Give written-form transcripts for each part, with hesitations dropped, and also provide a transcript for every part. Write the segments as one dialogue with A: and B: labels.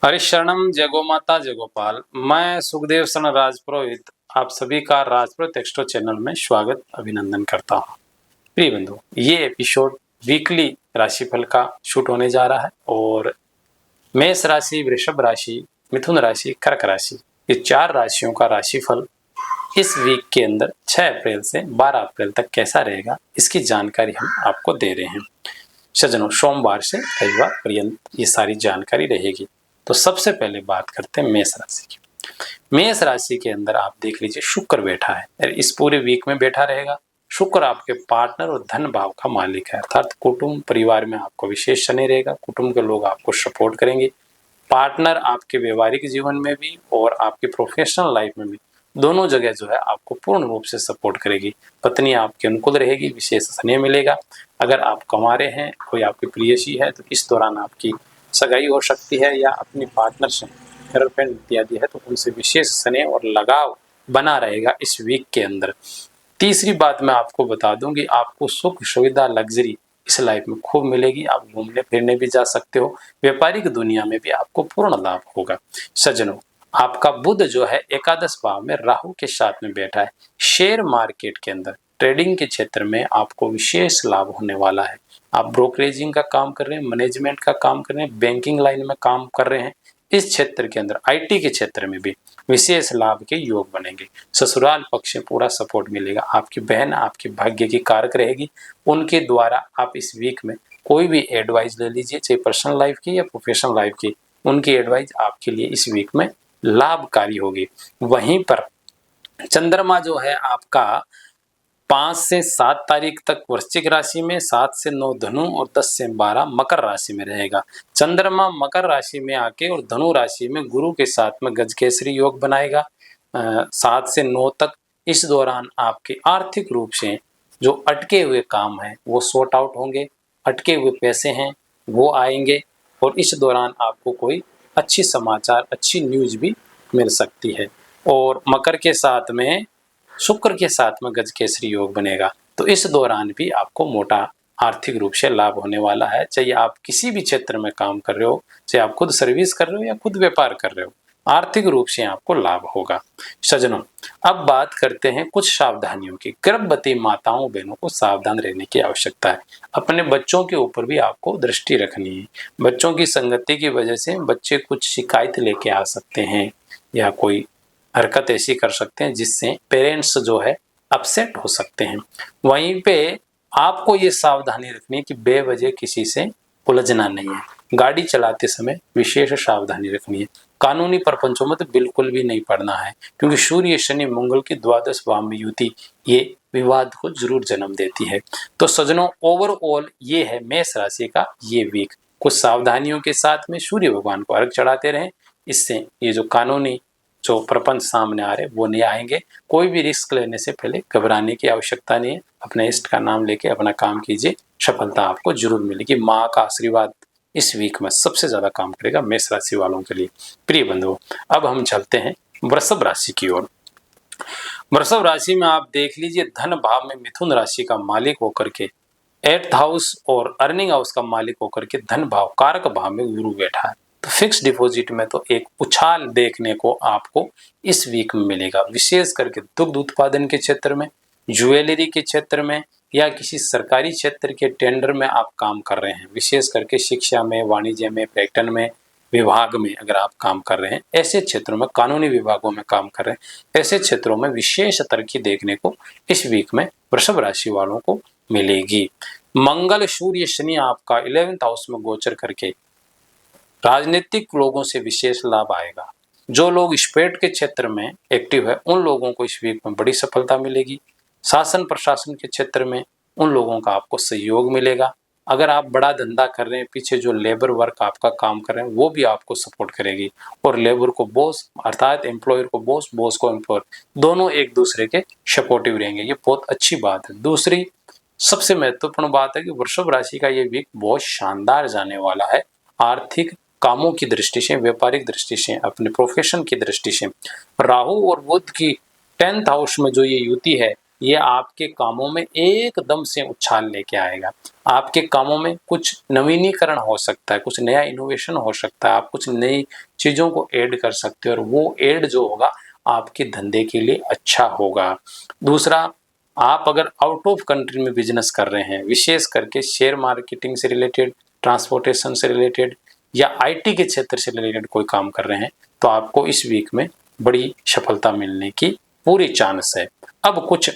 A: हरिशरणम जय गो माता जय गोपाल। मैं सुखदेव सन राजपुरोहित आप सभी का राजपुरोहित एक्स्ट्रा चैनल में स्वागत अभिनंदन करता हूँ। प्रिय बंधु, ये एपिसोड वीकली राशिफल का शूट होने जा रहा है और मेष राशि, वृषभ राशि, मिथुन राशि, कर्क राशि, ये चार राशियों का राशिफल इस वीक के अंदर 6 अप्रैल से 12 अप्रैल तक कैसा रहेगा, इसकी जानकारी हम आपको दे रहे हैं। सज्जनों, सोमवार से रविवार पर्यंत ये सारी जानकारी रहेगी। तो सबसे पहले बात करते हैं मेष राशि की। मेष राशि के अंदर आप देख लीजिए, शुक्र बैठा है, इस पूरे वीक में बैठा रहेगा। शुक्र आपके पार्टनर और धन भाव का मालिक है, अर्थात कुटुंब परिवार में आपको विशेष शनि रहेगा। कुटुंब के लोग आपको सपोर्ट करेंगे। पार्टनर आपके व्यवहारिक जीवन में भी और आपके प्रोफेशनल लाइफ में भी, दोनों जगह जो है आपको पूर्ण रूप से सपोर्ट करेगी। पत्नी आपके अनुकूल रहेगी, विशेष स्नेह मिलेगा। अगर आप कमा रहे हैं, कोई आपकी प्रियसी है, तो इस दौरान आपकी सगाई हो सकती है, या अपनी पार्टनर से गर्लफ्रेंड इत्यादि है तो उनसे विशेष स्नेह और लगाव बना रहेगा इस वीक के अंदर। तीसरी बात मैं आपको बता दूं कि आपको सुख सुविधा लग्जरी इस लाइफ में खूब मिलेगी। आप घूमने फिरने भी जा सकते हो। व्यापारिक दुनिया में भी आपको पूर्ण लाभ होगा। सज्जनों, आपका बुध जो है एकादश भाव में राहु के साथ में बैठा है। शेयर मार्केट के अंदर ट्रेडिंग के क्षेत्र में आपको विशेष लाभ होने वाला है। आप ब्रोकरेजिंग का काम कर रहे हैं, मैनेजमेंट का काम कर रहे हैं, बैंकिंग लाइन में काम कर रहे हैं, इस क्षेत्र के अंदर आईटी के क्षेत्र में भी विशेष लाभ के योग बनेंगे। ससुराल पक्ष से पूरा सपोर्ट मिलेगा। आपकी बहन आपके भाग्य की कारक रहेगी। उनके द्वारा आप इस वीक में कोई भी एडवाइस ले लीजिए, चाहे पर्सनल लाइफ की या प्रोफेशनल लाइफ की, उनकी एडवाइस आपके लिए इस वीक में लाभकारी होगी। वहीं पर चंद्रमा जो है आपका 5 से 7 तारीख तक वृश्चिक राशि में, 7 से 9 धनु और 10 से 12 मकर राशि में रहेगा। चंद्रमा मकर राशि में आके और धनु राशि में गुरु के साथ में गजकेसरी योग बनाएगा 7 से 9 तक। इस दौरान आपके आर्थिक रूप से जो अटके हुए काम हैं वो सॉर्ट आउट होंगे, अटके हुए पैसे हैं वो आएंगे, और इस दौरान आपको कोई अच्छी समाचार, अच्छी न्यूज भी मिल सकती है। और मकर के साथ में शुक्र के साथ में गजकेसरी योग बनेगा, तो इस दौरान भी आपको मोटा आर्थिक रूप से लाभ होने वाला है। चाहे आप किसी भी क्षेत्र में काम कर रहे हो, चाहे आप खुद सर्विस कर रहे हो या खुद व्यापार कर रहे हो, आर्थिक रूप से आपको लाभ होगा। सज्जनों, अब बात करते हैं कुछ सावधानियों की। गर्भवती माताओं बहनों को सावधान रहने की आवश्यकता है। अपने बच्चों के ऊपर भी आपको दृष्टि रखनी है। बच्चों की संगति की वजह से बच्चे कुछ शिकायत लेके आ सकते हैं या कोई हरकत ऐसी कर सकते हैं जिससे पेरेंट्स जो है अपसेट हो सकते हैं। वहीं पे आपको ये सावधानी रखनी है कि बेवजह किसी से उलझना नहीं है। गाड़ी चलाते समय विशेष सावधानी रखनी है। कानूनी प्रपंचों में तो बिल्कुल भी नहीं पड़ना है, क्योंकि सूर्य शनि मंगल की द्वादश भाव में युति ये विवाद को जरूर जन्म देती है। तो सज्जनों, ओवरऑल ये है मेष राशि का ये वीक। कुछ सावधानियों के साथ में सूर्य भगवान को अर्घ चढ़ाते रहें, इससे ये जो कानूनी जो प्रपंच सामने आ रहे वो नहीं आएंगे। कोई भी रिस्क लेने से पहले घबराने की आवश्यकता नहीं है। अपने इष्ट का नाम लेके अपना काम कीजिए, सफलता आपको जरूर मिलेगी। माँ का आशीर्वाद इस वीक में सबसे ज्यादा काम करेगा मेष राशि वालों के लिए। प्रिय बंधुओं, अब हम चलते हैं वृषभ राशि की ओर। वृषभ राशि में आप देख लीजिए, धन भाव में मिथुन राशि का मालिक होकर के 8th हाउस और अर्निंग हाउस का मालिक होकर के धन भाव कारक भाव में गुरु बैठा है। तो फिक्स डिपॉजिट में तो एक उछाल देखने को आपको इस वीक में मिलेगा। विशेष करके दुग्ध उत्पादन के क्षेत्र में, ज्वेलरी के क्षेत्र में, या किसी सरकारी क्षेत्र के टेंडर में आप काम कर रहे हैं, विशेष करके शिक्षा में, वाणिज्य में, पर्यटन में, विभाग में अगर आप काम कर रहे हैं, ऐसे क्षेत्रों में, कानूनी विभागों में काम कर रहे हैं, ऐसे क्षेत्रों में विशेष तरक्की देखने को इस वीक में वृषभ राशि वालों को मिलेगी। मंगल सूर्य शनि आपका 11th हाउस में गोचर करके राजनीतिक लोगों से विशेष लाभ आएगा। जो लोग स्पोर्ट के क्षेत्र में एक्टिव है उन लोगों को इस वीक में बड़ी सफलता मिलेगी। शासन प्रशासन के क्षेत्र में उन लोगों का आपको सहयोग मिलेगा। अगर आप बड़ा धंधा कर रहे हैं, पीछे जो लेबर वर्क आपका काम कर रहे हैं वो भी आपको सपोर्ट करेगी, और लेबर को बॉस अर्थात एम्प्लॉयर को बॉस, बॉस को एम्प्लॉयर, दोनों एक दूसरे के सपोर्टिव रहेंगे। ये बहुत अच्छी बात है। दूसरी सबसे महत्वपूर्ण बात है कि वृषभ राशि का ये वीक बहुत शानदार जाने वाला है। आर्थिक कामों की दृष्टि से, व्यापारिक दृष्टि से, अपने प्रोफेशन की दृष्टि से। राहु और बुध की 10th हाउस में जो ये युति है, ये आपके कामों में एकदम से उछाल लेके आएगा। आपके कामों में कुछ नवीनीकरण हो सकता है, कुछ नया इनोवेशन हो सकता है, आप कुछ नई चीज़ों को ऐड कर सकते हो और वो ऐड जो होगा आपके धंधे के लिए अच्छा होगा। दूसरा, आप अगर आउट ऑफ कंट्री में बिजनेस कर रहे हैं, विशेष करके शेयर मार्केटिंग से रिलेटेड, ट्रांसपोर्टेशन से रिलेटेड या आईटी के क्षेत्र से रिलेटेड कोई काम कर रहे हैं, तो आपको इस वीक में बड़ी सफलता मिलने की पूरी चांस है। अब कुछ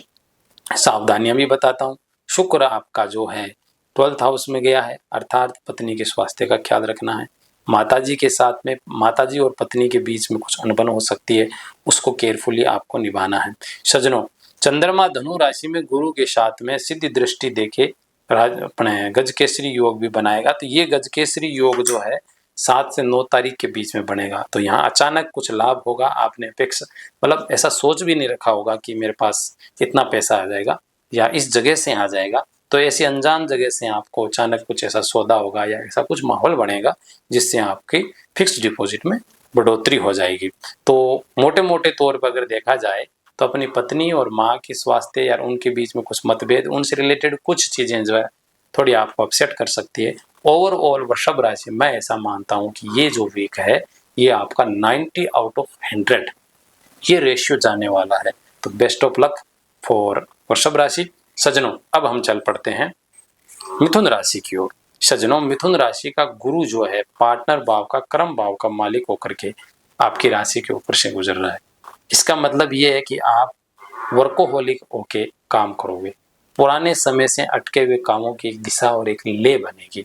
A: सावधानियां भी बताता हूँ। शुक्र आपका जो है 12th हाउस में गया है, अर्थात पत्नी के स्वास्थ्य का ख्याल रखना है। माताजी के साथ में, माताजी और पत्नी के बीच में कुछ अनबन हो सकती है, उसको केयरफुली आपको निभाना है। सज्जनों, चंद्रमा धनु राशि में गुरु के साथ में सिद्धि दृष्टि देके अपने गजकेसरी योग भी बनाएगा। तो ये गजकेसरी योग जो है 7 से 9 तारीख के बीच में बनेगा। तो यहाँ अचानक कुछ लाभ होगा, आपने अपेक्षा मतलब ऐसा सोच भी नहीं रखा होगा कि मेरे पास इतना पैसा आ जाएगा या इस जगह से आ जाएगा। तो ऐसी अनजान जगह से आपको अचानक कुछ ऐसा सौदा होगा या ऐसा कुछ माहौल बनेगा जिससे आपकी फिक्स्ड डिपॉजिट में बढ़ोतरी हो जाएगी। तो मोटे मोटे तौर पर अगर देखा जाए तो अपनी पत्नी और माँ के स्वास्थ्य या उनके बीच में कुछ मतभेद, उनसे रिलेटेड कुछ चीज़ें जो है थोड़ी आपको अपसेट कर सकती है। ओवरऑल वृषभ राशि, मैं ऐसा मानता हूँ कि ये जो वीक है ये आपका 90 आउट ऑफ 100 ये रेशियो जाने वाला है। तो बेस्ट ऑफ लक फॉर वृषभ राशि। सज्जनों, अब हम चल पड़ते हैं मिथुन राशि की ओर। सज्जनों, मिथुन राशि का गुरु जो है पार्टनर भाव का, कर्म भाव का मालिक होकर के आपकी राशि के ऊपर से गुजर रहा है। इसका मतलब ये है कि आप वर्कोहोलिक होके काम करोगे। पुराने समय से अटके हुए कामों की एक दिशा और एक ले बनेगी।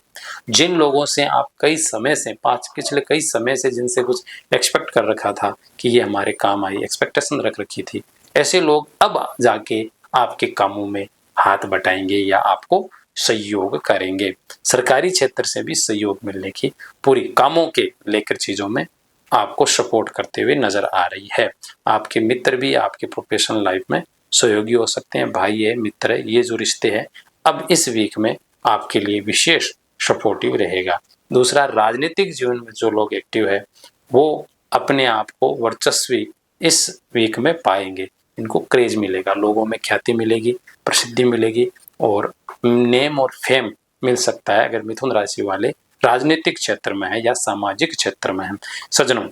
A: जिन लोगों से आप कई समय से पिछले कई समय से जिनसे कुछ एक्सपेक्ट कर रखा था कि ये हमारे काम आई, एक्सपेक्टेशन रख रखी थी, ऐसे लोग अब जाके आपके कामों में हाथ बटाएंगे या आपको सहयोग करेंगे। सरकारी क्षेत्र से भी सहयोग मिलने की पूरी कामों के लेकर चीजों में आपको सपोर्ट करते हुए नजर आ रही है। आपके मित्र भी आपके प्रोफेशनल लाइफ में सहयोगी हो सकते हैं, भाई है, मित्र है, ये जो रिश्ते हैं अब इस वीक में आपके लिए विशेष सपोर्टिव रहेगा। दूसरा, राजनीतिक जीवन में जो लोग एक्टिव है वो अपने आप को वर्चस्वी इस वीक में पाएंगे। इनको क्रेज मिलेगा, लोगों में ख्याति मिलेगी, प्रसिद्धि मिलेगी और नेम और फेम मिल सकता है अगर मिथुन राशि वाले राजनीतिक क्षेत्र में है या सामाजिक क्षेत्र में है। सज्जनों,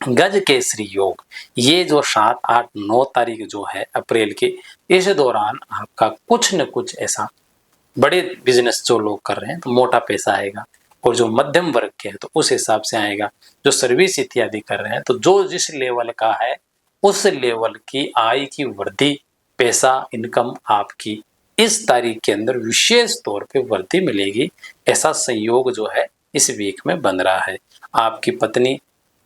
A: गज केसरी योग ये जो 7, 8, 9 तारीख जो है अप्रैल के, इस दौरान आपका कुछ न कुछ ऐसा बड़े बिजनेस जो लोग कर रहे हैं तो मोटा पैसा आएगा, और जो मध्यम वर्ग के है तो उस हिसाब से आएगा। जो सर्विस इत्यादि कर रहे हैं तो जो जिस लेवल का है उस लेवल की आय की वृद्धि, पैसा, इनकम आपकी इस तारीख के अंदर विशेष तौर पे वृद्धि मिलेगी। ऐसा संयोग जो है इस वीक में बन रहा है। आपकी पत्नी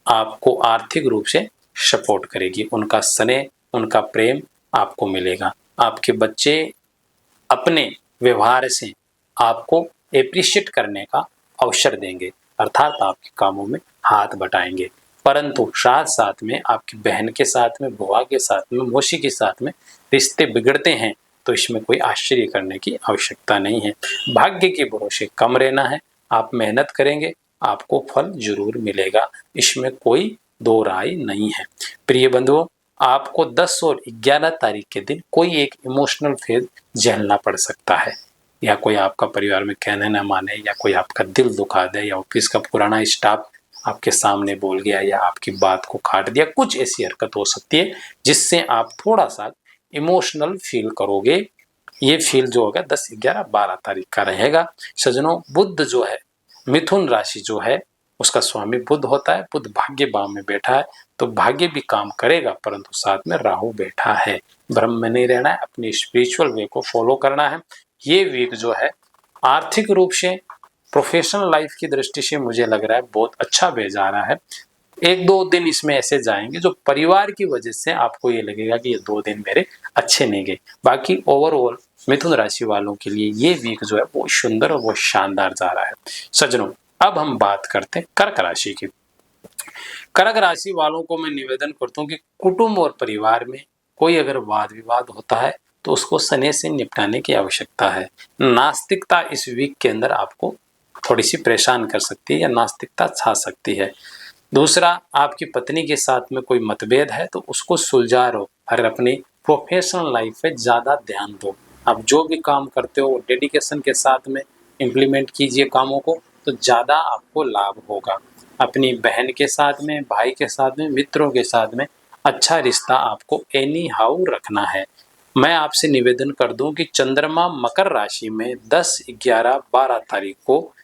A: आपको आर्थिक रूप से सपोर्ट करेगी, उनका स्नेह, उनका प्रेम आपको मिलेगा। आपके बच्चे अपने व्यवहार से आपको एप्रिशिएट करने का अवसर देंगे, अर्थात आपके कामों में हाथ बटाएंगे। परंतु साथ साथ में आपकी बहन के साथ में, बुआ के साथ में, मौसी के साथ में रिश्ते बिगड़ते हैं तो इसमें कोई आश्चर्य करने की आवश्यकता नहीं है। भाग्य के भरोसे कम रहना है, आप मेहनत करेंगे आपको फल जरूर मिलेगा, इसमें कोई दो राय नहीं है। प्रिय बंधुओं, आपको 10 और 11 तारीख के दिन कोई एक इमोशनल फेज झेलना पड़ सकता है, या कोई आपका परिवार में कहने न माने, या कोई आपका दिल दुखा दे, या ऑफिस का पुराना स्टाफ आपके सामने बोल गया या आपकी बात को काट दिया, कुछ ऐसी हरकत हो सकती है जिससे आप थोड़ा सा इमोशनल फील करोगे। ये फील जो होगा 10, 11, 12 तारीख का रहेगा। सज्जनों, बुध जो है, मिथुन राशि जो है उसका स्वामी बुध होता है। बुध भाग्य भाव में बैठा है तो भाग्य भी काम करेगा, परंतु साथ में राहु बैठा है। भ्रम में नहीं रहना है, अपनी स्पिरिचुअल वे को फॉलो करना है। ये वीक जो है आर्थिक रूप से, प्रोफेशनल लाइफ की दृष्टि से मुझे लग रहा है बहुत अच्छा भेजा रहा है। 1-2 दिन इसमें ऐसे जाएंगे जो परिवार की वजह से आपको ये लगेगा कि ये 2 दिन मेरे अच्छे नहीं गए। बाकी ओवरऑल मिथुन राशि वालों के लिए ये वीक जो है वो सुंदर और वो शानदार जा रहा है। सज्जनों, अब हम बात करते हैं कर्क राशि की। कर्क राशि वालों को मैं निवेदन करता हूँ कि कुटुंब और परिवार में कोई अगर वाद विवाद होता है तो उसको स्नेह से निपटाने की आवश्यकता है। नास्तिकता इस वीक के अंदर आपको थोड़ी सी परेशान कर सकती है या नास्तिकता छा सकती है। दूसरा, आपकी पत्नी के साथ में कोई मतभेद है तो उसको सुलझा लो और अपनी प्रोफेशनल लाइफ पे ज़्यादा ध्यान दो। आप जो भी काम करते हो डेडिकेशन के साथ में इम्प्लीमेंट कीजिए कामों को, तो ज़्यादा आपको लाभ होगा। अपनी बहन के साथ में, भाई के साथ में, मित्रों के साथ में अच्छा रिश्ता आपको एनी हाउ रखना है। मैं आपसे निवेदन कर दूं कि चंद्रमा मकर राशि में 10, 11, 12 तारीख को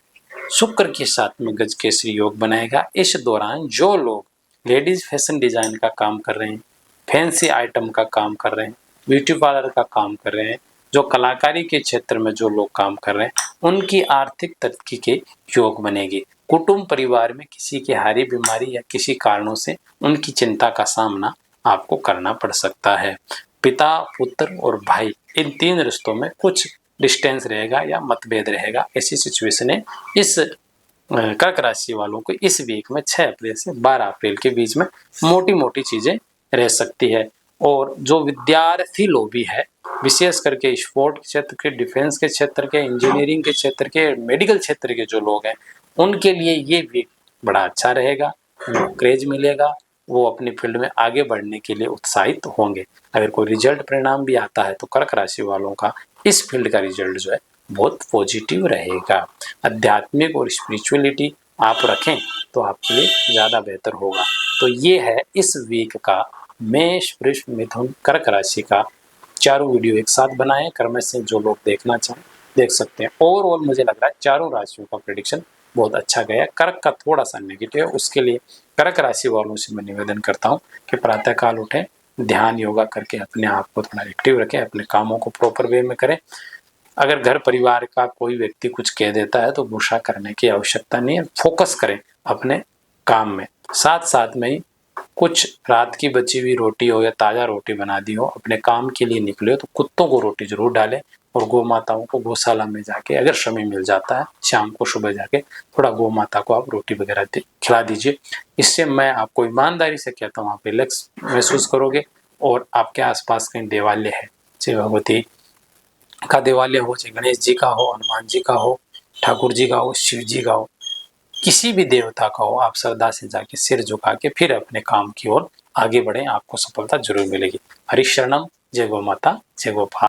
A: शुक्र के साथ में गजकेसरी योग बनाएगा। इस दौरान जो लोग लेडीज फैशन डिजाइन का काम कर रहे हैं, फैंसी आइटम का काम कर रहे हैं, ब्यूटी पार्लर का काम कर रहे हैं, जो कलाकारी के क्षेत्र में जो लोग काम कर रहे हैं, उनकी आर्थिक तरक्की के योग बनेगी। कुटुंब परिवार में किसी की हारी बीमारी या किसी कारणों से उनकी चिंता का सामना आपको करना पड़ सकता है। पिता, पुत्र और भाई, इन 3 रिश्तों में कुछ डिस्टेंस रहेगा या मतभेद रहेगा। ऐसी सिचुएशन है इस कर्क राशि वालों को इस वीक में 6 अप्रैल से 12 अप्रैल के बीच में मोटी मोटी चीजें रह सकती है। और जो विद्यार्थी लोग भी है, विशेष करके स्पोर्ट क्षेत्र के, डिफेंस के क्षेत्र के, इंजीनियरिंग के क्षेत्र के, मेडिकल क्षेत्र के जो लोग हैं, उनके लिए ये वीक बड़ा अच्छा रहेगा। उनको क्रेज मिलेगा, वो अपनी फील्ड में आगे बढ़ने के लिए उत्साहित होंगे। अगर कोई रिजल्ट परिणाम भी आता है तो कर्क राशि वालों का इस फील्ड का रिजल्ट जो है बहुत पॉजिटिव रहेगा। आध्यात्मिक और स्पिरिचुअलिटी आप रखें तो आपके लिए ज़्यादा बेहतर होगा। तो ये है इस वीक का मेष, वृष, मिथुन, कर्क राशि का चारों वीडियो एक साथ बनाए। कर्म से जो लोग देखना चाहें देख सकते हैं। ओवरऑल मुझे लग रहा है चारों राशियों का प्रेडिक्शन बहुत अच्छा गया। कर्क का थोड़ा सा नेगेटिव है, उसके लिए कर्क राशि वालों से मैं निवेदन करता हूँ कि प्रातःकाल उठें, ध्यान योगा करके अपने आप को थोड़ा एक्टिव रखें, अपने कामों को प्रॉपर वे में करें। अगर घर परिवार का कोई व्यक्ति कुछ कह देता है तो गुस्सा करने की आवश्यकता नहीं है, फोकस करें अपने काम में। साथ साथ में ही कुछ रात की बची हुई रोटी हो या ताज़ा रोटी बना दी हो, अपने काम के लिए निकले हो तो कुत्तों को रोटी जरूर डालें। और गौ माताओं को गौशाला में जाके, अगर समय मिल जाता है शाम को सुबह जाके थोड़ा गौ माता को आप रोटी वगैरह खिला दीजिए। इससे मैं आपको ईमानदारी से कहता हूँ, आप रिलैक्स महसूस करोगे। और आपके आसपास कहीं देवालय है, चाहे भगवती का देवालय हो, चाहे गणेश जी का हो, हनुमान जी का हो, ठाकुर जी का हो, शिव जी का हो, किसी भी देवता का हो, आप श्रद्धा से जाके सिर झुका के फिर अपने काम की ओर आगे बढ़ें, आपको सफलता जरूर मिलेगी। हरि शरणम। जय गौ माता, जय गोपाल।